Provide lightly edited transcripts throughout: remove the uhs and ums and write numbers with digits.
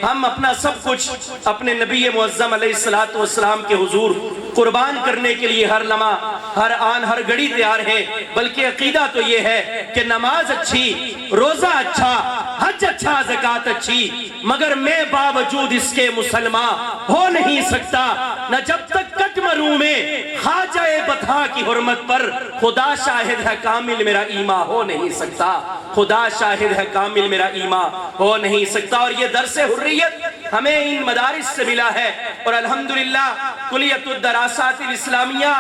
ہم اپنا سب کچھ اپنے نبی معظم علیہ السلام کے حضور قربان کرنے کے لیے ہر لمحہ ہر آن ہر گھڑی تیار ہیں، بلکہ عقیدہ تو یہ ہے کہ نماز اچھی، روزہ اچھا، حج اچھا، زکوٰۃ اچھی، مگر میں باوجود اس کے مسلمان ہو نہیں سکتا نہ جب تک کٹ مروں میں خواجہ بطحا کی حرمت پر خدا شاہد ہے کامل میرا ایمان ہو نہیں سکتا، خدا شاہد ہے کامل میرا ایمان ہو نہیں سکتا۔ اور یہ درس حریت ہمیں ان مدارس سے ملا ہے، اور الحمدللہ کلیت الدراسات الاسلامیہ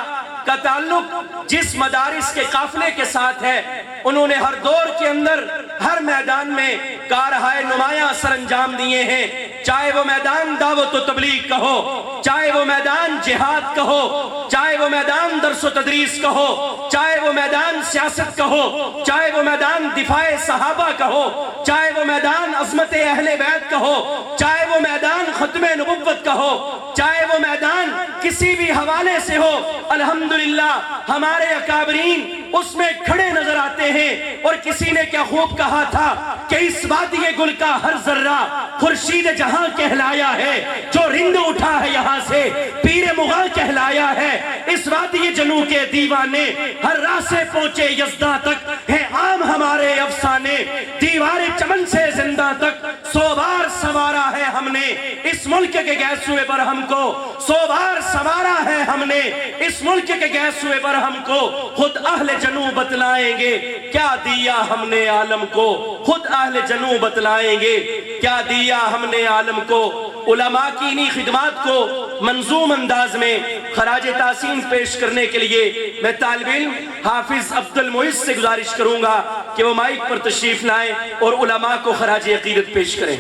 کا تعلق جس مدارس کے قافلے کے ساتھ ہے، انہوں نے ہر دور کے اندر ہر میدان میں کارہائے نمایاں سر انجام دیے ہیں، چاہے وہ میدان دعوت و تبلیغ کا ہو، چاہے وہ میدان جہاد کا ہو، چاہے وہ میدان درس و تدریس کا ہو، چاہے وہ میدان سیاست کا ہو، چاہے وہ میدان دفاع صحابہ کا ہو، چاہے وہ میدان عظمت اہل بیت کا ہو، چاہے وہ میدان ختم نبوت کا ہو، چاہے وہ میدان کسی بھی حوالے سے ہو، الحمدللہ ہمارے اکابرین اس میں کھڑے نظر آتے ہیں۔ اور کسی نے کیا خوب کہا تھا کہ اس وادی گل کا ہر ذرہ خورشید جہاں کہلایا ہے، جو رند اٹھا ہے یہاں سے پیر مغاں کہلایا ہے، اس وادی جنو کے دیوانے ہر راہ سے پہنچے یزداں تک ہے عام ہمارے افسانے، دیوار چمن سے زندہ تک سو بار سوارا ہے ہم نے اس ملک کے گیسوئے پر ہم کو، سو بار سوارا ہے ہم نے اس ملک کے گیسوئے پر ہم کو، خود اہل جنو بتلائیں گے کیا دیا ہم نے عالم کو، خود اہل جنو بتلائیں گے کیا دیا ہم نے عالم کو۔ علماء کی انہی خدمات کو منظوم انداز میں خراج تحسین پیش کرنے کے لیے میں طالب علم حافظ عبد المعز سے گزارش کروں گا کہ وہ مائک پر تشریف لائیں اور علماء کو خراج عقیدت پیش کریں۔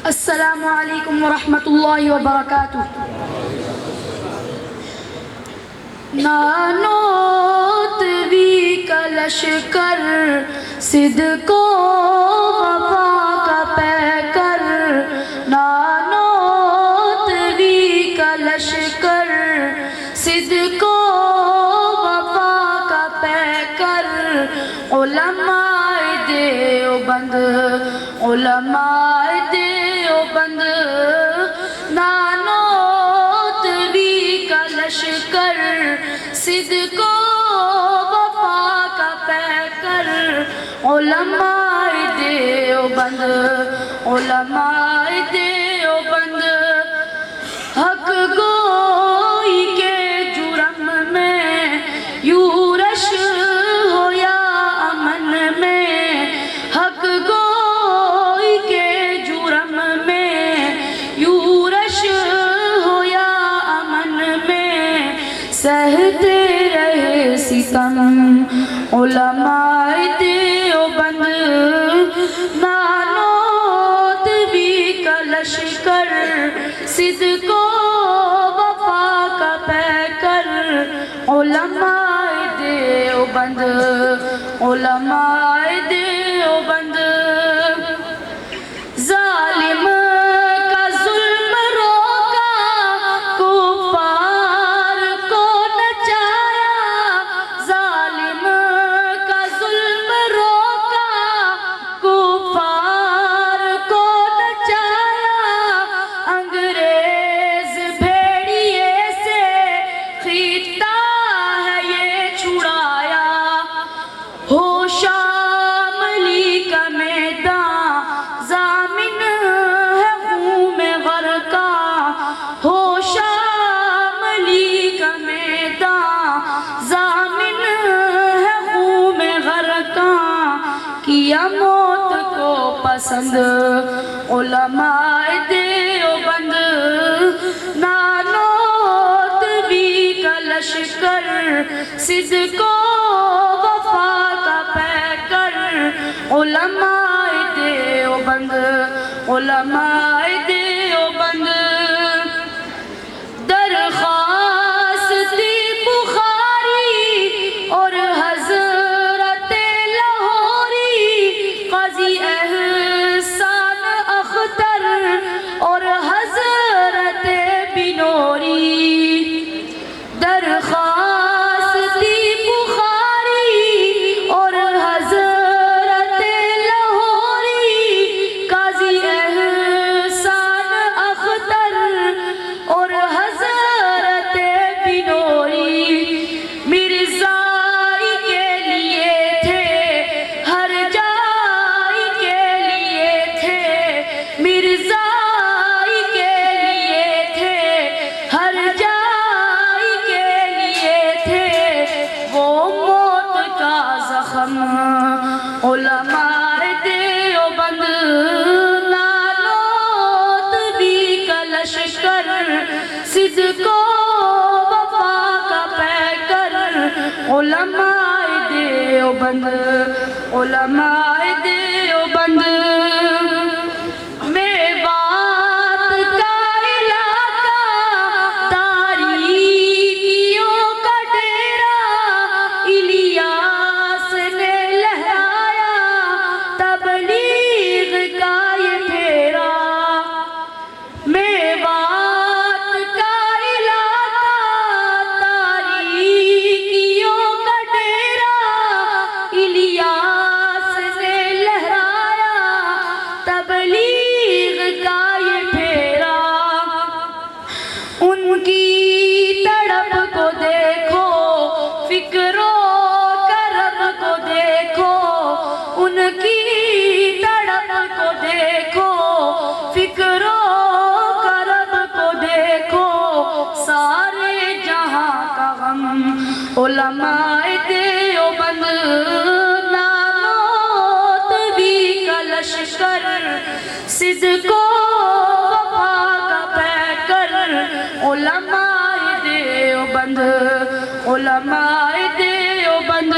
السلام علیکم ورحمۃ اللہ وبرکاتہ۔ نانوتوی کا لشکر صدق و وفا کا پیکر، نانوتوی کا لشکر صدق و وفا کا پیکر، علماء دیوبند علماء دیوبند، نانوتوی کا لشکر صدق و وفا کا پیکر، علماء دیوبند علماء دیوبند، حق گوئی کے جرم میں یورش ہو یا امن میں، حق گوئی کے جرم میں یورش ہو یا امن میں، سہتے رہے ستم علماء دیوبند، نانوتوی کا لشکر صدق و وفا کا پیکر، علماء دیوبند علماء دیوبند، ظالم کا ظلم روکا کفار کو نچایا، ظالم کا ظلم روکا کفار کو نچایا، انگریز بھیڑیے سے خطہ ہے یہ چھڑایا، ہو شاملی کا میدان ضامن ہے خون میں غرقہ، ہو شاملی کا میدان ضامن ہے خون میں غرقہ، کیا موت کو پسند علماء دیوبند، نانوتوی کا لشکر صدق و وفا کا پیکر، علماء دیوبند علماء دیوبند، درخواست بخاری اور حضرت لاہوری، قاضی احسان اختر اور حضرت بنوری، درخواست بخاری اور حضرت علماء دیوبند نالوت بھی کا لشکر صدق و وفا کا پیکر علماء دیوبند علماء دیوبند میوات کا علاقہ تاریکیوں کا ڈیرا الیاس نے لہرایا تبلیغ کا یہ پھیرا میوات کا علاقہ تاریکیوں کا ڈیرا الیاس نے لہرایا تبلیغ کا یہ پھیرا ان کی تڑپ کو دیکھو فکر و کرم کو دیکھو ان کی تڑپ کو دیکھو فکر و کرم کو دیکھو سارے جہاں کا غم علماء دیوبند نالوت بھی کا لشکر صدق و وفا کا پیکر علماء دیوبند علماء دیوبند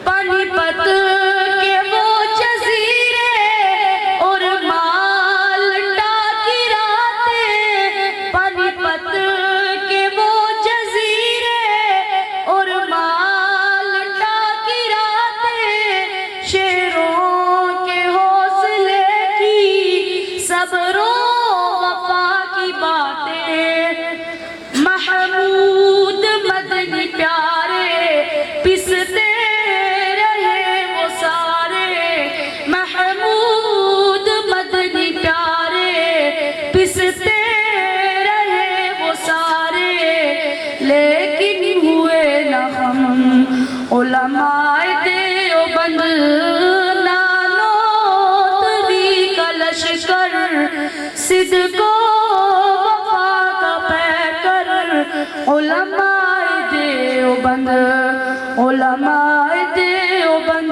پانی پت کے وہ جزیرے اور مالٹا کی راتیں پانی پت کے وہ جزیرے اور مالٹا کی راتیں شیروں کے حوصلے کی صبر و وفا کی باتیں محمود مدنی پیارے پستے رہے وہ سارے محمود مدنی پیارے پستے رہے وہ سارے لیکن ہوئے نہ ہم علماء دیوبند نالوت بھی کا لشکر صدق و وفا کا پیکر علماء دیوبند علماء دیوبند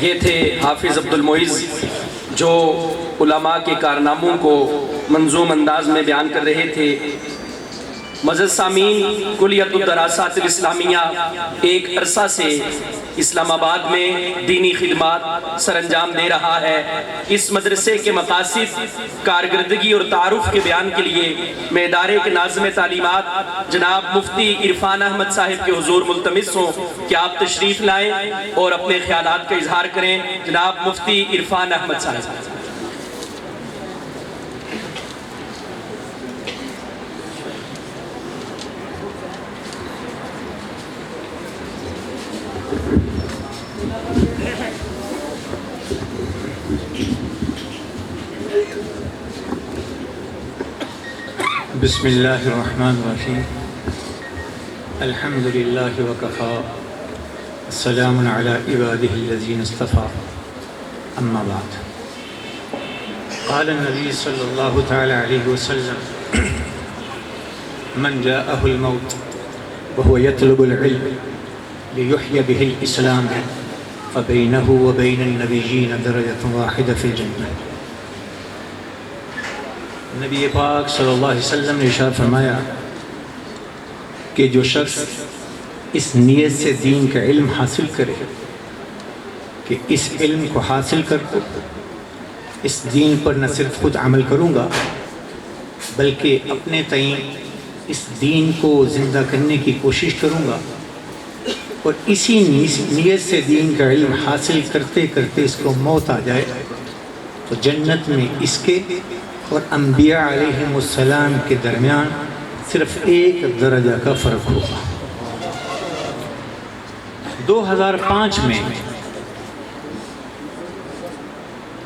یہ تھے حافظ عبد المعز جو علماء کے کارناموں کو منظوم انداز میں بیان کر رہے تھے۔ معزز سامعین، کلیت الدراسات الاسلامیہ ایک عرصہ سے اسلام آباد میں دینی خدمات سر انجام دے رہا ہے۔ اس مدرسے کے مقاصد، کارکردگی اور تعارف کے بیان کے لیے میں ادارے کے ناظم تعلیمات جناب مفتی عرفان احمد صاحب کے حضور ملتمس ہوں کہ آپ تشریف لائیں اور اپنے خیالات کا اظہار کریں۔ جناب مفتی عرفان احمد صاحب۔ بسم اللہ الرحمن الرحیم الحمد للہ وکفا السلام علی عبادہ الذین اصطفیٰ اما بعد قال النبی صلی اللہ تعالی علیہ وسلم من جاءه الموت وهو يطلب العلم ليحيي به الإسلام فبينه وبين النبيين درجة واحدة في الجنة۔ نبی پاک صلی اللہ علیہ وسلم نے ارشاد فرمایا کہ جو شخص اس نیت سے دین کا علم حاصل کرے کہ اس علم کو حاصل کر اس دین پر نہ صرف خود عمل کروں گا بلکہ اپنے تئیں اس دین کو زندہ کرنے کی کوشش کروں گا، اور اسی نیت سے دین کا علم حاصل کرتے کرتے اس کو موت آ جائے تو جنت میں اس کے اور انبیاء علیہم السلام کے درمیان صرف ایک درجہ کا فرق ہوگا۔ 2005 میں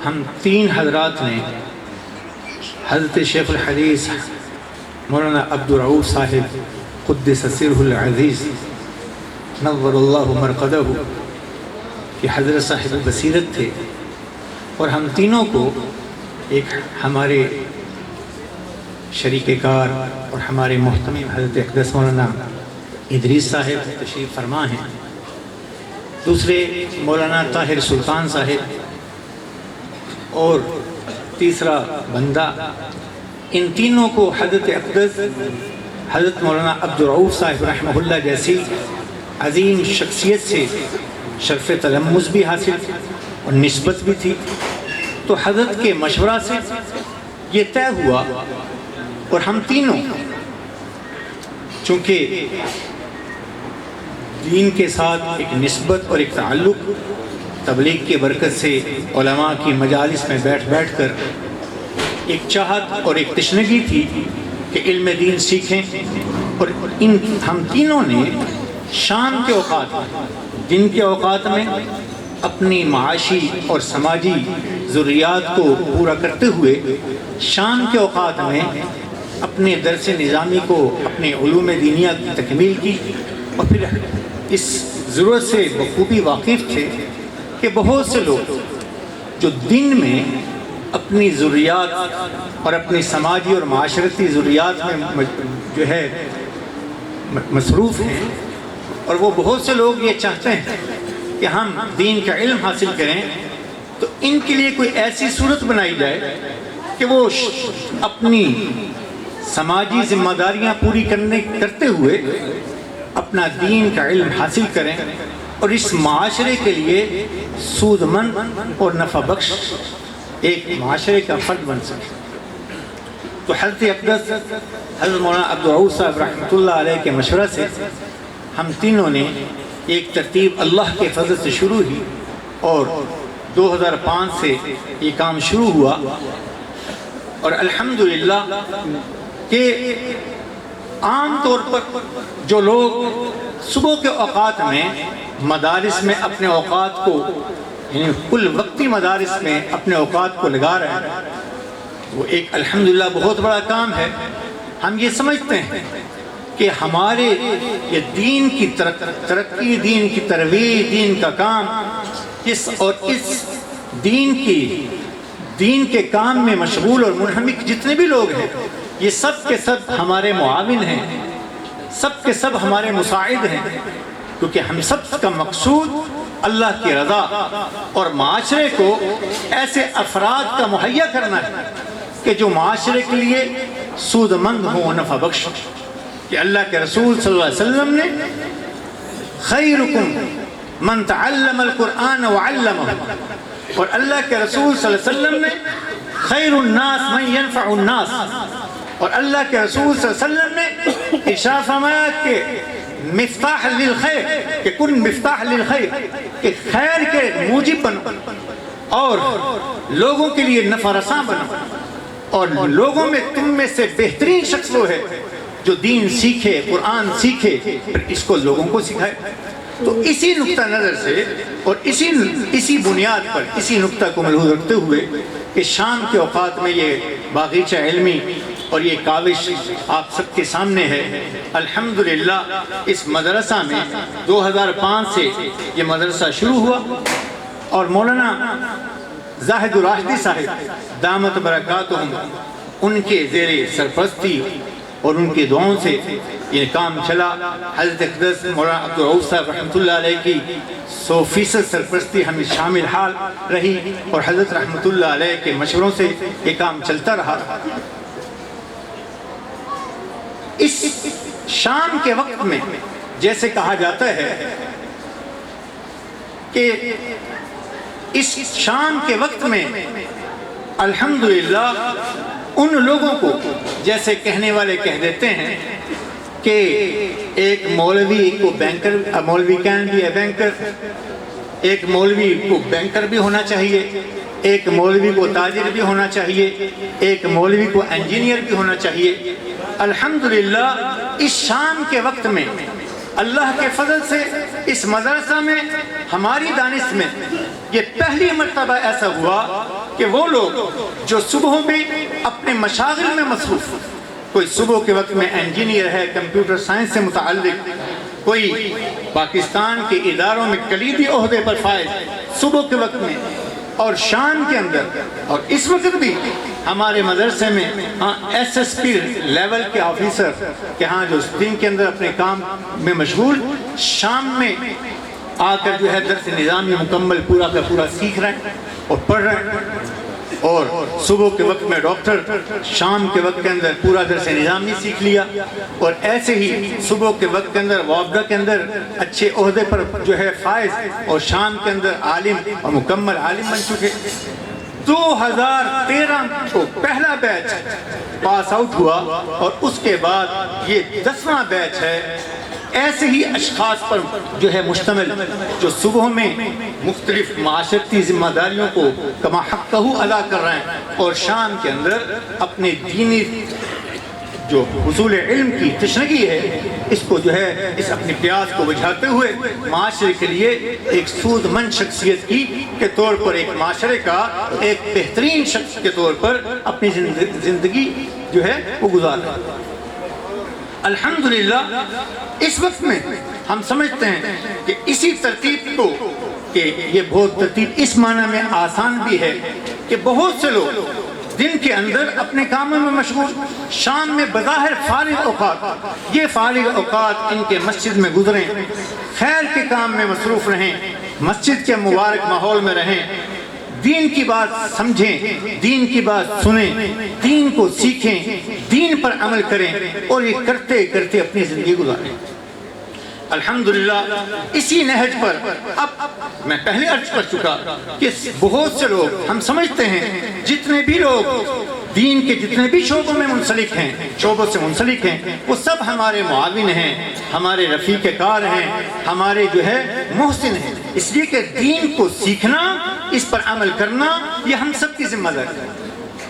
ہم 3 حضرات نے حضرت شیخ الحدیث مولانا عبدالرؤوف صاحب قدس سرہ العزیز نور اللہ مرقدہ کہ حضرت صاحب بصیرت تھے، اور ہم تینوں کو ایک ہمارے شریک کار اور ہمارے محترم حضرت اقدس مولانا ادریس صاحب تشریف فرما ہیں، دوسرے مولانا طاہر سلطان صاحب، اور تیسرا بندہ، ان تینوں کو حضرت اقدس حضرت مولانا عبدالرؤوف صاحب رحمہ اللہ جیسی عظیم شخصیت سے شرف تلمذ بھی حاصل اور نسبت بھی تھی، تو حضرت کے مشورہ سے یہ طے ہوا، اور ہم تینوں چونکہ دین کے ساتھ ایک نسبت اور ایک تعلق تبلیغ کی برکت سے علماء کی مجالس میں بیٹھ کر ایک چاہت اور ایک تشنگی تھی کہ علم دین سیکھیں، اور ہم تینوں نے شام کے اوقات، دن کے اوقات میں اپنی معاشی اور سماجی ضروریات کو پورا کرتے ہوئے شام کے اوقات میں اپنے درس نظامی کو، اپنے علوم دینیہ کی تکمیل کی، اور پھر اس ضرورت سے بخوبی واقف تھے کہ بہت سے لوگ جو دن میں اپنی ضروریات اور اپنی سماجی اور معاشرتی ضروریات میں جو ہے مصروف ہیں، اور وہ بہت سے لوگ یہ چاہتے ہیں کہ ہم دین کا علم حاصل کریں، تو ان کے لیے کوئی ایسی صورت بنائی جائے کہ وہ اپنی سماجی ذمہ داریاں پوری کرتے ہوئے اپنا دین کا علم حاصل کریں، اور اس معاشرے کے لیے سود مند اور نفع بخش ایک معاشرے کا فرد بن سکے۔ تو حضرت اقدس حضرت مولانا عبدالرؤوف صاحب رحمۃ اللہ علیہ کے مشورہ سے ہم تینوں نے ایک ترتیب اللہ کے فضل سے شروع ہوئی، اور 2005 سے یہ کام شروع ہوا، اور الحمدللہ کہ عام طور پر جو لوگ صبح کے اوقات میں مدارس میں اپنے اوقات کو، یعنی کل وقتی مدارس میں اپنے اوقات کو لگا رہے ہیں، وہ ایک الحمدللہ بہت بڑا کام ہے۔ ہم یہ سمجھتے ہیں کہ ہمارے یہ دین کی ترقی، دین کی ترویج، دین کا کام، اس دین کے کام میں مشغول اور منہمک جتنے بھی لوگ ہیں، یہ سب کے سب ہمارے معاون ہیں، سب کے سب ہمارے مساعد ہیں، کیونکہ ہم سب کا مقصود اللہ کی رضا اور معاشرے کو ایسے افراد کا مہیا کرنا ہے کہ جو معاشرے کے لیے سود مند ہوں، نفع بخش۔ کہ اللہ کے رسول صلی اللہ علیہ وسلم نے خیرکم من تعلم القرآن وعلمہ، اور اللہ کے رسول صلی اللہ علیہ وسلم نے خیر الناس من ينفع الناس، اور اللہ کے رسول صلی اللہ علیہ وسلم نے ارشاد فرمایا کہ مفتاح للخیر، کہ کن مفتاح للخیر، کہ خیر کے موجب بنو اور لوگوں کے لیے نفع رساں بنو، اور لوگوں میں تم میں سے بہترین شخص وہ ہے جو دین سیکھے، قرآن سیکھے، پھر اس کو لوگوں کو سکھائے۔ تو اسی نقطہ نظر سے اور اسی بنیاد پر، اسی نقطہ کو ملحوظ رکھتے ہوئے کہ شام کے اوقات میں یہ باغیچہ علمی اور یہ کاوش آپ سب کے سامنے ہے، الحمدللہ اس مدرسہ میں 2005 سے یہ مدرسہ شروع ہوا، اور مولانا زاہد الراشدی صاحب دامت برکاتہم ان کے زیر سرپرستی اور ان کی دعاؤں سے یہ کام چلا۔ حضرت اقدس مولانا عبدالرؤوف صاحب رحمۃ اللہ علیہ کی 100% سرپرستی ہمیں شامل حال رہی، اور حضرت رحمۃ اللہ علیہ کے مشوروں سے یہ کام چلتا رہا۔ اس شام کے وقت میں جیسے کہا جاتا ہے کہ اس شام کے وقت میں الحمدللہ ان لوگوں کو، جیسے کہنے والے کہہ دیتے ہیں کہ ایک مولوی کو بینکر، مولوی کین بھی ہے بینکر، ایک مولوی کو بینکر بھی ہونا چاہیے، ایک مولوی کو تاجر بھی ہونا چاہیے، ایک مولوی کو انجینئر بھی ہونا چاہیے۔ الحمدللہ اس شام کے وقت میں اللہ کے فضل سے اس مدرسہ میں ہماری دانش میں یہ پہلی مرتبہ ایسا ہوا کہ وہ لوگ جو صبح میں اپنے مشاغل میں مصروف، کوئی صبح کے وقت میں انجینئر ہے، کمپیوٹر سائنس سے متعلق، کوئی پاکستان کے اداروں میں کلیدی عہدے پر فائز صبح کے وقت میں، اور شام کے اندر اور اس وقت بھی ہمارے مدرسے میں SSP لیول کے آفیسر کہ ہاں جو دن کے اندر اپنے کام میں مشغول، شام میں آ کر جو ہے درس نظامی مکمل پورا کا پورا سیکھ رہے ہیں اور پڑھ رہے ہیں، اور صبح کے وقت میں ڈاکٹر، شام کے وقت کے اندر پورا درس نظامی سیکھ لیا، اور ایسے ہی صبح کے وقت کے اندر وابدہ کے اندر اچھے عہدے پر جو ہے فائز، اور شام کے اندر عالم اور مکمل عالم بن چکے۔ 2013 کو پہلا بیچ پاس آؤٹ ہوا، اور اس کے بعد یہ 10واں بیچ ہے۔ ایسے ہی اشخاص پر جو ہے مشتمل، جو صبح میں مختلف معاشرتی ذمہ داریوں کو کما حقہ ادا کر رہے ہیں، اور شام کے اندر اپنے دینی جو حصول علم کی تشنگی ہے اس کو جو ہے اس اپنی پیاس کو بجھاتے ہوئے معاشرے کے لیے ایک سود مند شخصیت کی کے طور پر، ایک معاشرے کا ایک بہترین شخص کے طور پر اپنی زندگی جو ہے وہ گزار رہا ہے۔ الحمدللہ اس وقت میں ہم سمجھتے ہیں کہ اسی ترتیب کو، کہ یہ بہت ترتیب اس معنی میں آسان بھی ہے کہ بہت سے لوگ دن کے اندر اپنے کاموں میں مشغول، شام میں بظاہر فارغ اوقات، یہ فارغ اوقات ان کے مسجد میں گزریں، خیر کے کام میں مصروف رہیں، مسجد کے مبارک ماحول میں رہیں، دین کی بات سمجھیں، دین کی بات سنیں، دین کو سیکھیں، دین پر عمل کریں، اور یہ کرتے کرتے اپنی زندگی گزاریں۔ الحمدللہ اسی نہج پر اب میں پہلے عرض کر چکا کہ بہت سے لوگ، ہم سمجھتے ہیں جتنے بھی لوگ دین کے جتنے بھی شعبوں میں منسلک ہیں، شعبوں سے منسلک ہیں، وہ سب ہمارے معاون ہیں، ہمارے رفیق کار ہیں، ہمارے جو ہے محسن ہیں، اس لیے کہ دین کو سیکھنا، اس پر عمل کرنا یہ ہم سب کی ذمہ داری ہے۔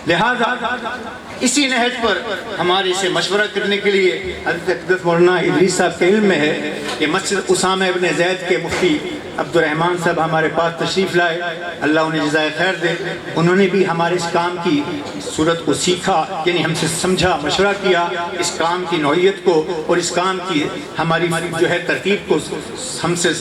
لہذا اسی نہج پر ہمارے سے مشورہ کرنے کے لیے حضرت اقدس مولانا ادریس صاحب کے علم میں ہے کہ مسجد اسامہ ابن زید کے مفتی عبد الرحمن صاحب ہمارے پاس تشریف لائے، اللہ انہیں جزائے خیر دے۔ انہوں نے بھی ہمارے اس کام کی صورت کو سیکھا، یعنی ہم سے سمجھا، مشورہ کیا، اس کام کی نوعیت کو اور اس کام کی ہماری جو ہے ترتیب کو ہم سے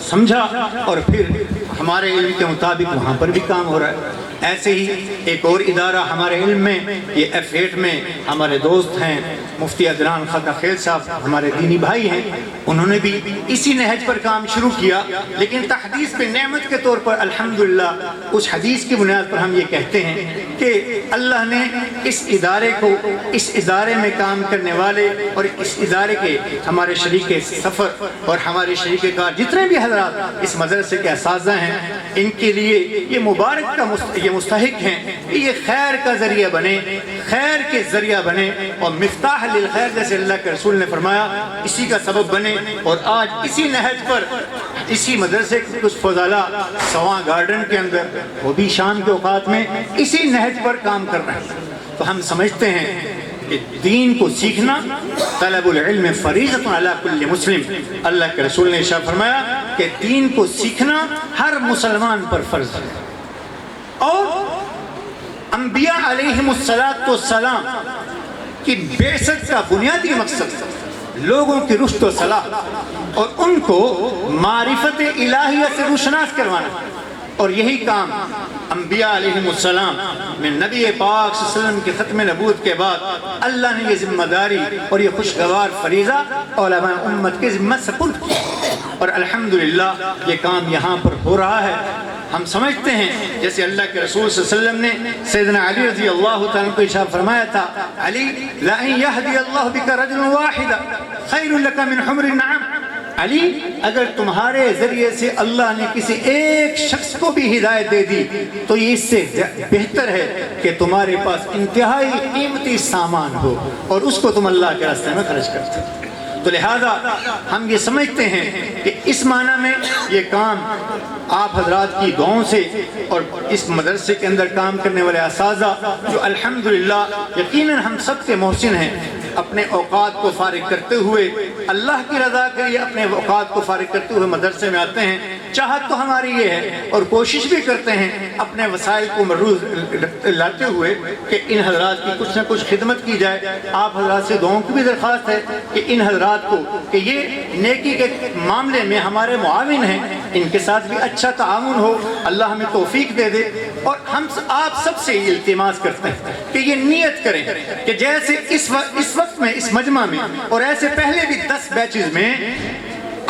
سمجھا، اور پھر ہمارے علم کے مطابق وہاں پر بھی کام ہو رہا ہے۔ ایسے ہی ایک اور ادارہ ہمارے علم میں، یہ F8 میں ہمارے دوست ہیں مفتی عدنان خدا خیل صاحب، ہمارے دینی بھائی ہیں، انہوں نے بھی اسی نہج پر کام شروع کیا، لیکن تحدیث پہ نعمت کے طور پر الحمدللہ اس حدیث کی بنیاد پر ہم یہ کہتے ہیں کہ اللہ نے اس ادارے کو، اس ادارے میں کام کرنے والے اور اس ادارے کے ہمارے شریک سفر اور ہمارے شریک کار جتنے بھی حضرات اس مدرسے کے اساتذہ ہیں، ان کے لیے یہ مبارک کا یہ مستحق ہیں کہ یہ خیر کا ذریعہ بنے، خیر کے ذریعہ بنے، اور مفتاح للخیر جیسے اللہ کے رسول نے فرمایا اسی کا سبب بنے۔ اور آج اسی نہج پر اسی مدرسے کے کچھ فضلاء سواں گارڈن کے اندر، وہ بھی شام کے اوقات میں اسی نہج پر کام کر رہے ہیں۔ تو ہم سمجھتے ہیں کہ دین کو سیکھنا، طلب العلم فریضۃ علی کل مسلم، اللہ کے رسول نے ارشاد فرمایا کہ دین کو سیکھنا ہر مسلمان پر فرض ہے۔ اور انبیاء علیہم السلام کی بعثت کا بنیادی مقصد لوگوں کی رشد و صلاح اور ان کو معرفت الہیہ سے روشناس کروانا، اور یہی کام انبیاء علیہم السلام میں نبی پاک صلی اللہ علیہ وسلم کے ختم نبوت کے بعد اللہ نے یہ ذمہ داری اور یہ خوشگوار فریضہ علماء امت کے ذمہ سپرد کی، اور الحمدللہ یہ کام یہاں پر ہو رہا ہے۔ ہم سمجھتے ہیں جیسے اللہ کے رسول صلی اللہ علیہ وسلم نے سیدنا علی رضی اللہ تعالیٰ کو ارشاد فرمایا تھا، علی لَأَن يَهْدِيَ اللَّهُ بِكَ رَجُلًا وَاحِدًا خَيْرٌ لَكَ مِنْ حُمْرِ النَّعَمِ۔ علی اگر تمہارے ذریعے سے اللہ نے کسی ایک شخص کو بھی ہدایت دے دی تو یہ اس سے بہتر ہے کہ تمہارے پاس انتہائی قیمتی سامان ہو اور اس کو تم اللہ کے راستے میں خرچ کرتے۔ تو لہذا ہم یہ سمجھتے ہیں کہ اس معنی میں یہ کام آپ حضرات کی دعاؤں سے اور اس مدرسے کے اندر کام کرنے والے اساتذہ جو الحمدللہ یقیناً ہم سب کے محسن ہیں، اپنے اوقات کو فارغ کرتے ہوئے اللہ کی رضا کے لیے اپنے اوقات کو فارغ کرتے ہوئے مدرسے میں آتے ہیں۔ چاہت تو ہماری یہ ہے اور کوشش بھی کرتے ہیں اپنے وسائل کو مروز لاتے ہوئے کہ ان حضرات کی کچھ نہ کچھ خدمت کی جائے۔ آپ حضرات سے دعاؤں کی بھی درخواست ہے کہ ان حضرات کو کہ یہ نیکی کے معاملے میں ہمارے معاون ہیں، ان کے ساتھ بھی اچھا تعاون ہو، اللہ ہمیں توفیق دے دے۔ اور ہم آپ سب سے یہ التماس کرتے ہیں کہ یہ نیت کریں کہ جیسے اس وقت میں اس مجمع میں اور ایسے پہلے بھی 10 بیچز میں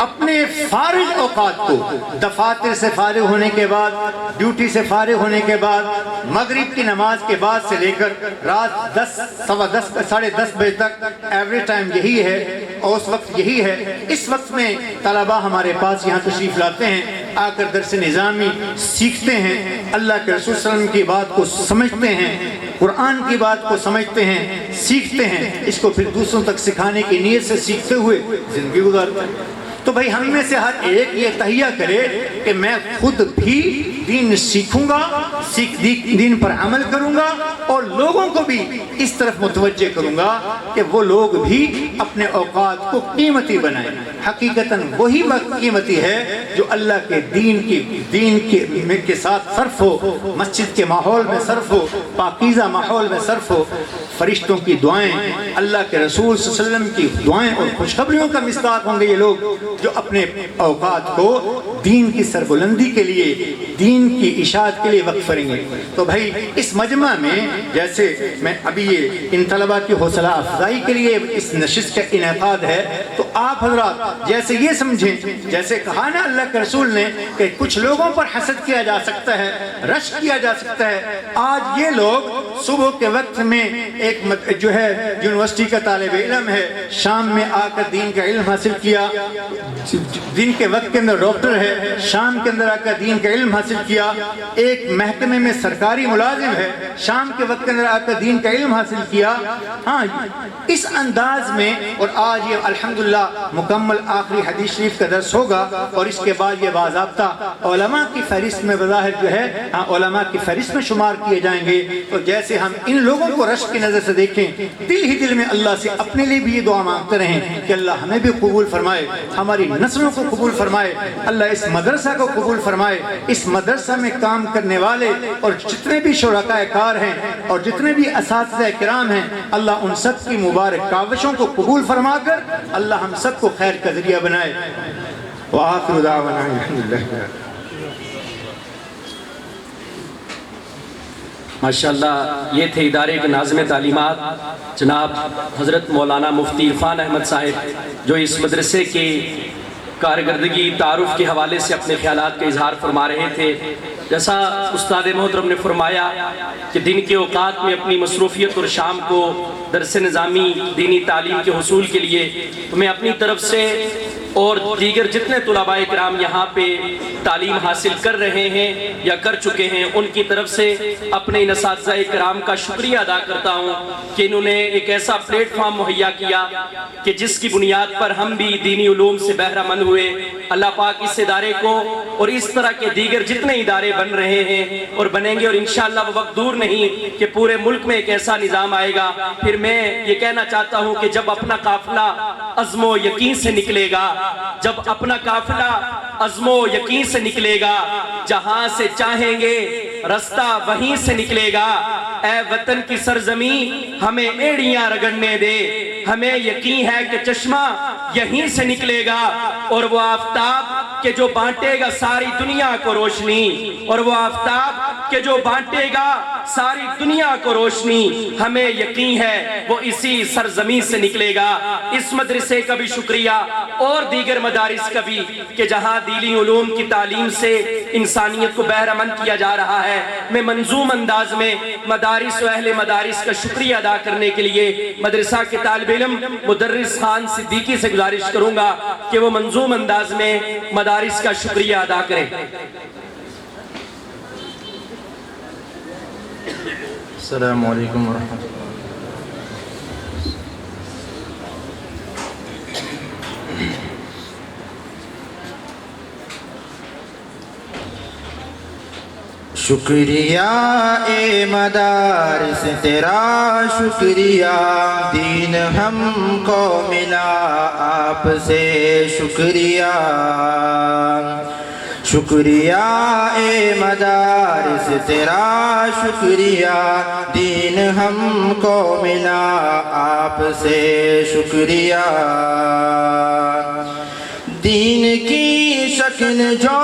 اپنے فارغ اوقات کو دفاتر سے فارغ ہونے کے بعد، ڈیوٹی سے فارغ ہونے کے بعد، مغرب کی نماز کے بعد سے لے کر رات 10 سوا 10 ساڑھے 10 بجے تک ایوریج ٹائم یہی ہے اور اس وقت یہی ہے۔ اس وقت میں طلباء ہمارے پاس یہاں تشریف لاتے ہیں، آ کر درس نظامی سیکھتے ہیں، اللہ کے رسول صلی اللہ علیہ وسلم کی بات کو سمجھتے ہیں، قرآن کی بات کو سمجھتے ہیں، سیکھتے ہیں، اس کو پھر دوسروں تک سکھانے کی نیت سے سیکھتے ہوئے زندگی گزارتے ہیں۔ تو بھائی ہم میں سے ہر ایک یہ تہیہ کرے کہ میں خود بھی دین سیکھوں گا، دین پر عمل کروں گا اور لوگوں کو بھی اس طرف متوجہ کروں گا کہ وہ لوگ بھی اپنے اوقات کو قیمتی بنائیں۔ حقیقتاً وہی وقت قیمتی ہے جو اللہ کے دین کے ساتھ صرف ہو، مسجد کے ماحول میں صرف ہو، پاکیزہ ماحول میں صرف ہو۔ فرشتوں کی دعائیں، اللہ کے رسول صلی اللہ علیہ وسلم کی دعائیں اور خوشخبریوں کا مصداق ہوں گے یہ لوگ جو اپنے اوقات کو دین کی سربلندی کے لیے، دین کی اشاعت کے لیے وقف کریں گے۔ تو بھائی اس مجمع میں جیسے میں ابھی یہ ان طلباء کی حوصلہ افزائی کے لیے اس نشست کا انعقاد ہے، تو آپ حضرات جیسے یہ سمجھیں، جیسے کہا نا اللہ کے رسول نے کہ کچھ لوگوں پر حسد کیا جا سکتا ہے، رشک کیا جا سکتا ہے، آج یہ لوگ صبح کے وقت میں ایک جو ہے یونیورسٹی کا طالب علم ہے، شام میں آ کر دین کا علم حاصل کیا، دن کے وقت کے اندر ڈاکٹر ہے، شام کے اندر آ کر دین کا علم حاصل کیا، ایک محکمے میں سرکاری ملازم ہے، شام کے وقت کے اندر آ کر دین کا علم حاصل کیا۔ ہاں اس انداز میں، اور آج یہ الحمدللہ مکمل آخری حدیث شریف کا درس ہوگا اور اس کے بعد یہ باضابطہ علماء کی فہرست میں بظاہر جو ہے علماء کی فہرست میں شمار کیے جائیں گے۔ تو جیسے ہم ان لوگوں کو رشک کی نظر سے دیکھیں، دل ہی دل میں اللہ سے اپنے لیے بھی یہ دعا مانگتے رہیں کہ اللہ ہمیں بھی قبول فرمائے، ہماری نسلوں کو قبول فرمائے، اللہ اس مدرسہ کو قبول فرمائے، اس مدرسہ میں کام کرنے والے اور جتنے بھی شرکاء کار ہیں اور جتنے بھی اساتذہ کرام ہیں، اللہ ان سب کی مبارک کاوشوں کو قبول فرما کر اللہ ہم سب کو خیر کا ذریعہ بنائے۔ وآخر دعوانا الحمدللہ۔ ماشاءاللہ یہ تھے ادارے کے ناظم تعلیمات جناب حضرت مولانا مفتی عرفان احمد صاحب، جو اس مدرسے کی کارکردگی تعارف کے حوالے سے اپنے خیالات کا اظہار فرما رہے تھے۔ جیسا استاد محترم نے فرمایا کہ دن کے اوقات میں اپنی مصروفیت اور شام کو درس نظامی دینی تعلیم کے حصول کے لیے تو میں اپنی طرف سے اور دیگر جتنے طلباء کرام یہاں پہ تعلیم حاصل کر رہے ہیں یا کر چکے ہیں، ان کی طرف سے اپنے ان اساتذہ کرام کا شکریہ ادا کرتا ہوں کہ انہوں نے ایک ایسا پلیٹ فارم مہیا کیا کہ جس کی بنیاد پر ہم بھی دینی علوم سے بہرہ مند ہوئے۔ اللہ پاک اس ادارے کو اور اس طرح کے دیگر جتنے ادارے بن رہے ہیں اور بنیں گے، اور انشاءاللہ وہ وقت دور نہیں کہ پورے ملک میں ایک ایسا نظام آئے گا۔ پھر میں یہ کہنا چاہتا ہوں کہ جب اپنا قافلہ عزم و یقین سے نکلے گا، جب اپنا قافلہ عزم و یقین سے نکلے گا، جہاں سے چاہیں گے رستہ وہیں سے نکلے گا۔ اے وطن کی سرزمین ہمیں ایڑیاں رگڑنے دے، ہمیں یقین ہے کہ چشمہ یہیں سے نکلے گا، اور وہ آفتاب کہ جو بانٹے گا ساری دنیا کو روشنی، اور وہ آفتاب کہ جو بانٹے گا ساری دنیا کو روشنی، ہمیں یقین ہے وہ اسی سرزمین سے نکلے گا۔ اس مدرسے کا بھی شکریہ اور دیگر مدارس کا بھی کہ جہاں دینی علوم کی تعلیم سے انسانیت کو بہرہ مند کیا جا رہا ہے۔ میں منظوم انداز میں مدارس و اہل مدارس کا شکریہ ادا کرنے کے لیے مدرسہ کے طالب علم مدرس خان صدیقی سے گزارش کروں گا کہ وہ منظوم انداز میں مدارس کا شکریہ ادا کریں۔ السلام علیکم ورحمۃ اللہ۔ شکریہ اے مدارس تیرا شکریہ، دین ہم کو ملا آپ سے شکریہ۔ شکریہ اے مدارس تیرا شکریہ، دین ہم کو ملا آپ سے شکریہ۔ دین کی شکل جو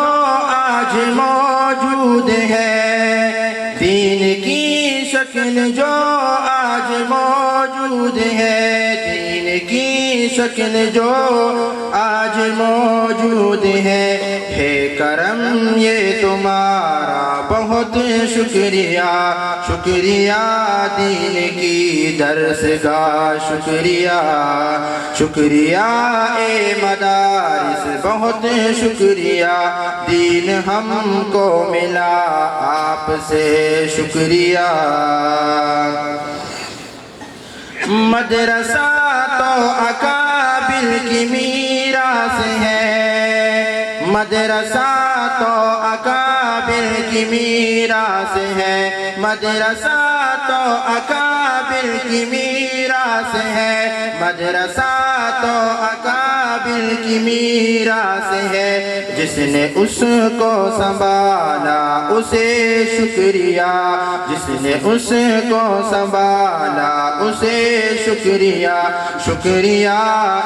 شکل جو آج موجود ہے کرم یہ تمہارا بہت شکریہ، شکریہ دین کی درسگاہ، شکریہ شکریہ اے مدارس بہت شکریہ، دین ہم کو ملا آپ سے شکریہ۔ مدرسہ تو اکابر کی میراث ہے، مدرسہ تو اکابر کی میراث ہے، مدرسہ تو اکابر کی میراث ہے، مدرسہ تو اکابر کی میراث ہے، جس نے اس کو سنبھالا اسے شکریہ، جس نے اس کو سنبھالا اسے شکریہ، شکریہ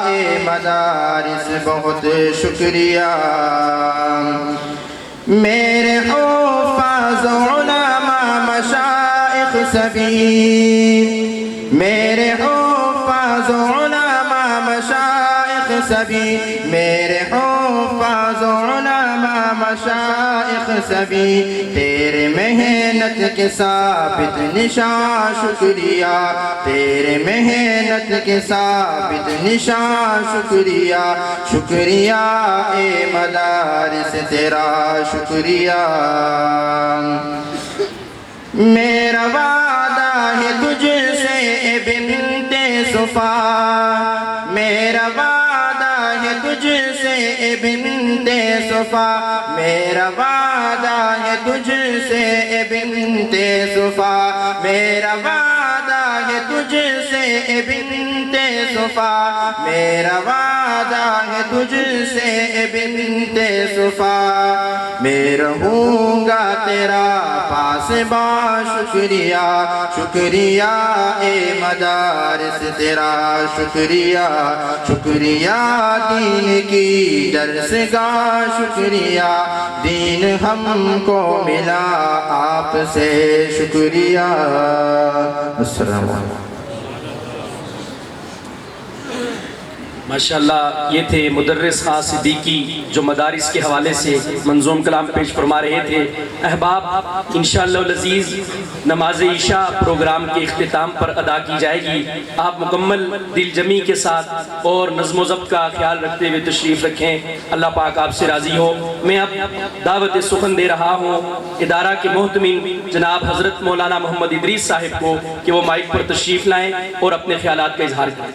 اے مدارس بہت شکریہ۔ میرے حفاظ علماء مشائخ سبھی، میرے حفاظ علماء مشائخ سبھی، میرے حفاظ علماء مشائخ سبھی، تیرے محنت کے ثابت نشان شکریہ، تیرے محنت کے ثابت نشان شکریہ، شکریہ اے مدارس تیرا شکریہ۔ میرا وعدہ ہے تجھ سے اے بنت صفا، میرا وعدہ ہے تجھ سے اے بنت صفا، میرا وعدہ ہے تجھ سے اے بنت صفا، میرا وعدہ ہے تجھ سے اے بنت صفا، میرا وعدہ ہے تجھ سے اے بنت صفا، میں رہوں گا تیرا پاسباں شکریہ، شکریہ اے مدارس تیرا شکریہ، شکریہ دین کی درسگاہ، شکریہ دین ہم کو ملا آپ سے شکریہ۔ السلام علیکم۔ ماشاءاللہ یہ تھے مدرس خان صدیقی جو مدارس کے حوالے سے منظوم کلام پیش فرما رہے تھے۔ احباب انشاءاللہ العزیز نماز عشاء پروگرام کے اختتام پر ادا کی جائے گی، آپ مکمل دل جمی کے ساتھ اور نظم و ضبط کا خیال رکھتے ہوئے تشریف رکھیں، اللہ پاک آپ سے راضی ہو۔ میں اب دعوت سخن دے رہا ہوں ادارہ کے محتمین جناب حضرت مولانا محمد ادریس صاحب کو کہ وہ مائک پر تشریف لائیں اور اپنے خیالات کا اظہار کریں۔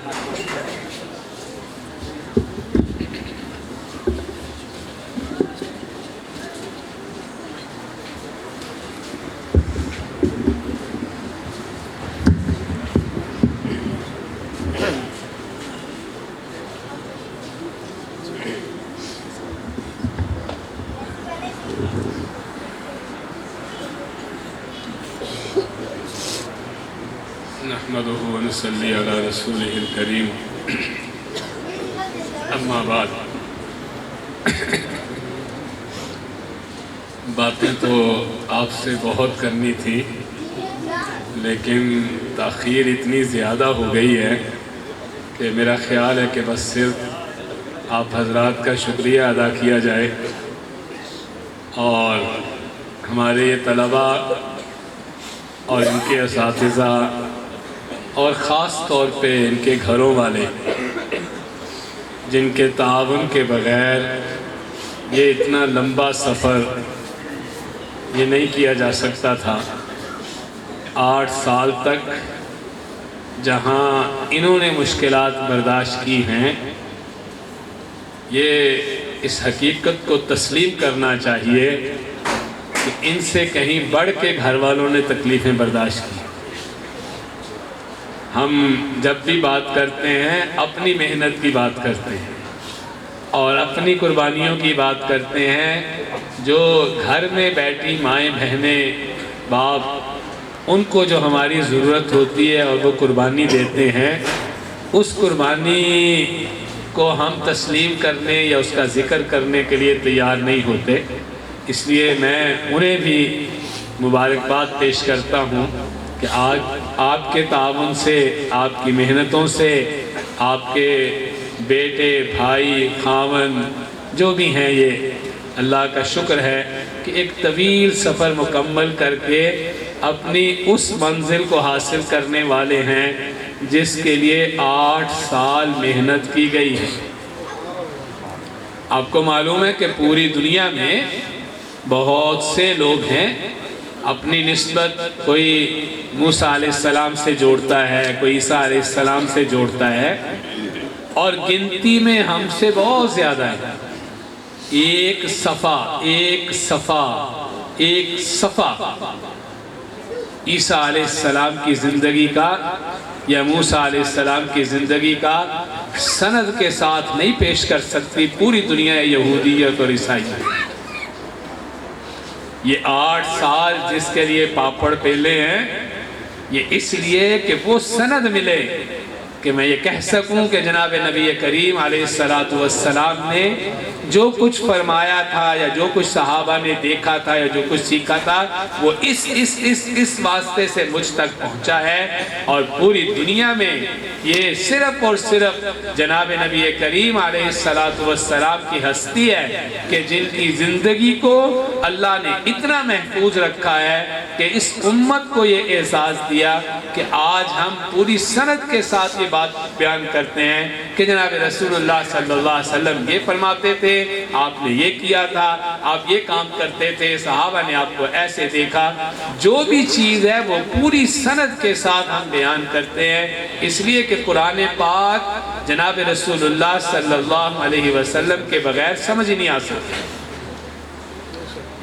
نحمده ونصلي على رسوله الكريم اما بعد۔ باتیں تو آپ سے بہت کرنی تھی لیکن تاخیر اتنی زیادہ ہو گئی ہے کہ میرا خیال ہے کہ بس صرف آپ حضرات کا شکریہ ادا کیا جائے اور ہمارے یہ طلباء اور ان کے اساتذہ اور خاص طور پہ ان کے گھروں والے جن کے تعاون کے بغیر یہ اتنا لمبا سفر یہ نہیں کیا جا سکتا تھا۔ 8 سال تک جہاں انہوں نے مشکلات برداشت کی ہیں، یہ اس حقیقت کو تسلیم کرنا چاہیے کہ ان سے کہیں بڑھ کے گھر والوں نے تکلیفیں برداشت کی۔ ہم جب بھی بات کرتے ہیں اپنی محنت کی بات کرتے ہیں اور اپنی قربانیوں کی بات کرتے ہیں، جو گھر میں بیٹھی مائیں بہنیں باپ ان کو جو ہماری ضرورت ہوتی ہے اور وہ قربانی دیتے ہیں، اس قربانی کو ہم تسلیم کرنے یا اس کا ذکر کرنے کے لیے تیار نہیں ہوتے۔ اس لیے میں انہیں بھی مبارکباد پیش کرتا ہوں کہ آج آپ کے تعاون سے، آپ کی محنتوں سے، آپ کے بیٹے بھائی خاون جو بھی ہیں، یہ اللہ کا شکر ہے کہ ایک طویل سفر مکمل کر کے اپنی اس منزل کو حاصل کرنے والے ہیں جس کے لیے 8 سال محنت کی گئی ہے۔ آپ کو معلوم ہے کہ پوری دنیا میں بہت سے لوگ ہیں، اپنی نسبت کوئی موسیٰ علیہ السلام سے جوڑتا ہے، کوئی عیسیٰ علیہ السلام سے جوڑتا ہے، اور گنتی میں ہم سے بہت زیادہ ہے۔ ایک صفحہ عیسیٰ علیہ السلام کی زندگی کا یا موسیٰ علیہ السلام کی زندگی کا سند کے ساتھ نہیں پیش کر سکتی پوری دنیا یہودیت اور عیسائیت۔ یہ 8 سال جس کے لیے پاپڑ پیلے ہیں، یہ اس لیے کہ وہ سند ملے کہ میں یہ کہہ سکوں کہ جناب نبی کریم علیہ السلام نے جو کچھ فرمایا تھا یا جو کچھ صحابہ نے دیکھا تھا یا جو کچھ سیکھا تھا وہ اس واسطے سے مجھ تک پہنچا ہے، اور پوری دنیا میں یہ صرف اور صرف جناب نبی کریم علیہ السلام کی ہستی ہے کہ جن کی زندگی کو اللہ نے اتنا محفوظ رکھا ہے کہ اس امت کو یہ احساس دیا کہ آج ہم پوری سند کے ساتھ یہ بات بیان کرتے ہیں کہ جناب رسول اللہ صلی اللہ علیہ وسلم یہ فرماتے تھے، آپ نے یہ کیا تھا، آپ یہ کام کرتے تھے، صحابہ نے آپ کو ایسے دیکھا۔ جو بھی چیز ہے وہ پوری سند کے ساتھ ہم بیان کرتے ہیں، اس لیے کہ قرآن پاک جناب رسول اللہ صلی اللہ علیہ وسلم کے بغیر سمجھ نہیں آ سکتا۔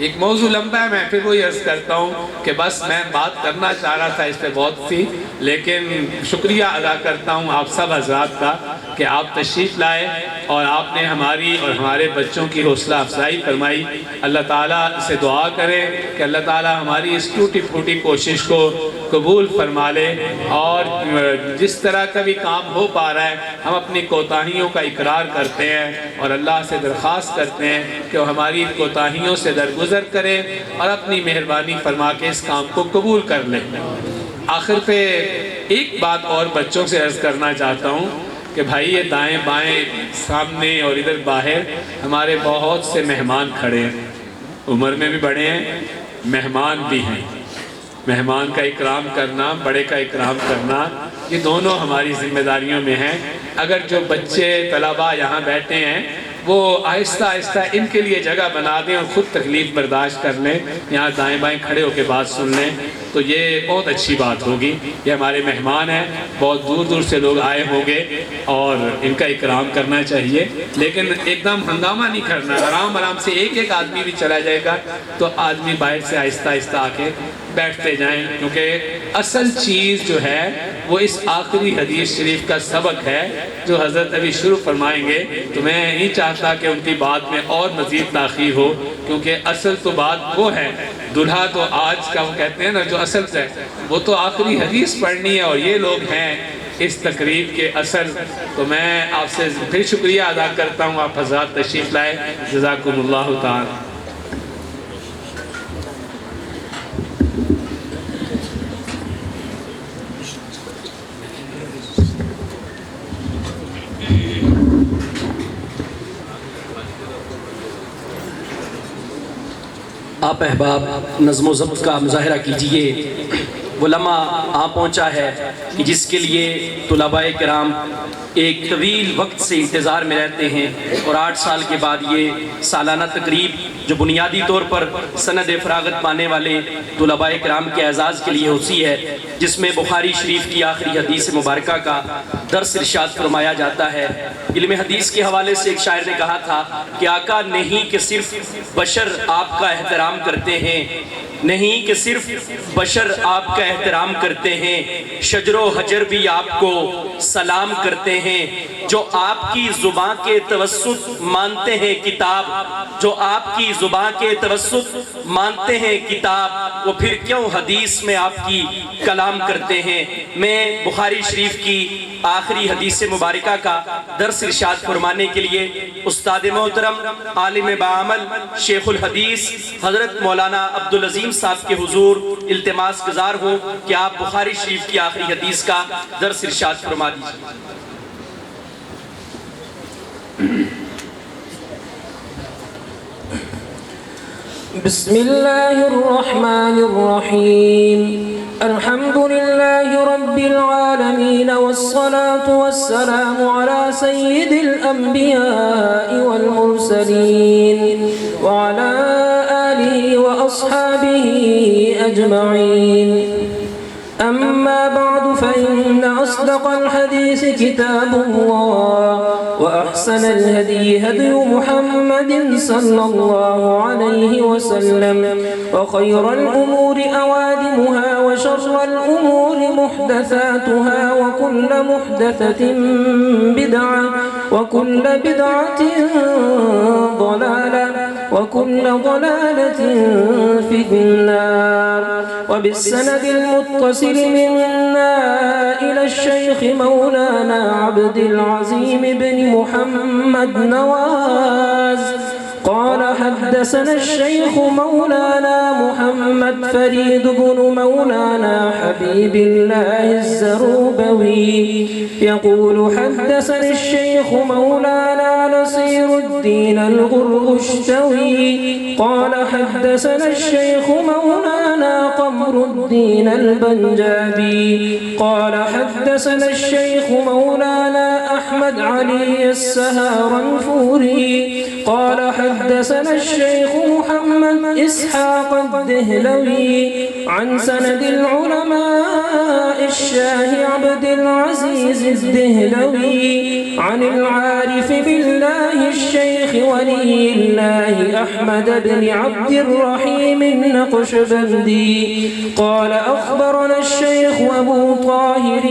ایک موضوع لمبا ہے، میں پھر وہی عرض کرتا ہوں کہ بس میں بات کرنا چاہ رہا تھا، اس پہ بہت تھی، لیکن شکریہ ادا کرتا ہوں آپ سب حضرات کا کہ آپ تشریف لائے اور آپ نے ہماری اور ہمارے بچوں کی حوصلہ افزائی فرمائی۔ اللہ تعالیٰ سے دعا کریں کہ اللہ تعالیٰ ہماری اس ٹوٹی پھوٹی کوشش کو قبول فرما لے، اور جس طرح کا بھی کام ہو پا رہا ہے ہم اپنی کوتاہیوں کا اقرار کرتے ہیں اور اللہ سے درخواست کرتے ہیں کہ وہ ہماری کوتاہیوں سے درگزر کرے اور اپنی مہربانی فرما کے اس کام کو قبول کر لے۔ آخر پہ ایک بات اور بچوں سے عرض کرنا چاہتا ہوں کہ بھائی یہ دائیں بائیں سامنے اور ادھر باہر ہمارے بہت سے مہمان کھڑے ہیں، عمر میں بھی بڑے ہیں، مہمان بھی ہیں۔ مہمان کا اکرام کرنا، بڑے کا اکرام کرنا، یہ دونوں ہماری ذمہ داریوں میں ہیں۔ اگر جو بچے طلباء یہاں بیٹھے ہیں وہ آہستہ آہستہ ان کے لیے جگہ بنا دیں اور خود تکلیف برداشت کر لیں، یہاں دائیں بائیں کھڑے ہو کے بات سن لیں، تو یہ بہت اچھی بات ہوگی۔ یہ ہمارے مہمان ہیں، بہت دور دور سے لوگ آئے ہوں گے اور ان کا اکرام کرنا چاہیے، لیکن ایک دم ہنگامہ نہیں کرنا، آرام آرام سے ایک آدمی بھی چلا جائے گا تو آدمی باہر سے آہستہ آہستہ آ کے بیٹھتے جائیں، کیونکہ اصل چیز جو ہے وہ اس آخری حدیث شریف کا سبق ہے جو حضرت ابھی شروع فرمائیں گے۔ تو میں نہیں چاہتا کہ ان کی بات میں اور مزید تاخیر ہو، کیونکہ اصل تو بات وہ ہے، دلہا تو آج کا وہ کہتے ہیں نا جو اصل ہے وہ تو آخری حدیث پڑھنی ہے، اور یہ لوگ ہیں اس تقریب کے اصل۔ تو میں آپ سے پھر شکریہ ادا کرتا ہوں، آپ حضرات تشریف لائے، جزاکم اللہ تعالی۔ آپ احباب نظم و ضبط کا مظاہرہ کیجئے۔ وہ لمحہ آ پہنچا ہے کہ جس کے لیے طلباء کرام ایک طویل وقت سے انتظار میں رہتے ہیں، اور 8 سال کے بعد یہ سالانہ تقریب جو بنیادی طور پر سند فراغت پانے والے طلباء کرام کے اعزاز کے لیے ہوتی ہے، جس میں بخاری شریف کی آخری حدیث مبارکہ کا درس ارشاد فرمایا جاتا ہے۔ علم حدیث کے حوالے سے ایک شاعر نے کہا تھا کہ آقا نہیں کہ صرف بشر آپ کا احترام کرتے ہیں، نہیں کہ صرف بشر آپ کا احترام کرتے ہیں، شجر و حجر بھی آپ کو سلام کرتے ہیں۔ جو آپ کی زبان کے توسط مانتے ہیں کتاب، جو آپ کی زبان کے توسط مانتے ہیں کتاب، وہ پھر کیوں حدیث میں آپ کی کلام کرتے ہیں۔ میں بخاری شریف کی آخری حدیث مبارکہ کا درس ارشاد فرمانے کے لیے استاد محترم عالم بعمل شیخ الحدیث حضرت مولانا عبدالعظیم صاحب کے حضور التماس گزار ہوں کہ آپ بخاری شریف کی آخری حدیث کا درس ارشاد فرما دیجیے۔ بسم الله الرحمن الرحيم الحمد لله رب العالمين والصلاة والسلام على سيد الأنبياء والمرسلين وعلى آله وأصحابه أجمعين أما بعد فإن أصدق الحديث كتاب الله وأحسن الهدي هدي محمد صلى الله عليه وسلم وخير الأمور أوادمها وشر الأمور محدثاتها وكل محدثة بدعة وكل بدعة ضلالة وكل ضلالة في النار. وبالسند المتصل منا إلى الشيخ مولانا عبد العظيم بن محمد نواز قال حدثنا الشيخ مولانا محمد فريد بن مولانا حبيب الله الزروبوي يقول حدثني الشيخ مولانا نصير الدين الغرغشتوي قال حدثنا الشيخ مولانا قمر الدين البنجابي قال حدثنا الشيخ مولانا أحمد علي السهارنفوري قال حدثنا الشيخ محمد إسحاق الدهلوي عن سند العلماء الشاه عبد العزيز الدهلوي عن العارف بالله الشيخ ولي الله أحمد بن عبد الرحيم النقشبندي قال أخبرنا الشيخ أبو طاهر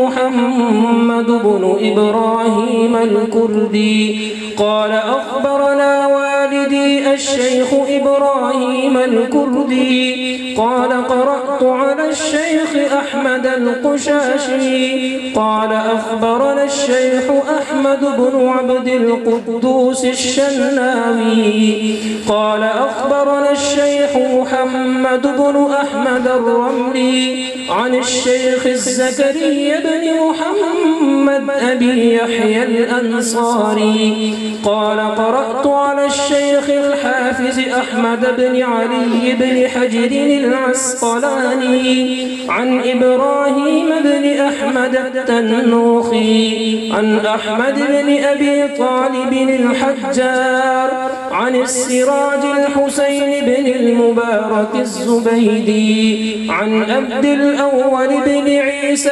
محمد بن إبراهيم الكردي قال أخبرنا والدي الشيخ إبراهيم الكردي قال قرأت على الشيخ أحمد القشاشي قال أخبرنا الشيخ أحمد بن عبد القدوس الشناوي قال أخبرنا الشيخ محمد بن أحمد الرملي عن الشيخ الزكريا بن محمد أبي يحيى الأنصاري قال قرأت على الشيخ الحافظ أحمد بن علي بن حجر العسقلاني عن إبراهيم بن أحمد التنوخي عن أحمد بن أبي طالب الحجار عن السراج الحسين بن المبارك الزبيدي عن عبد الأول بن عيسى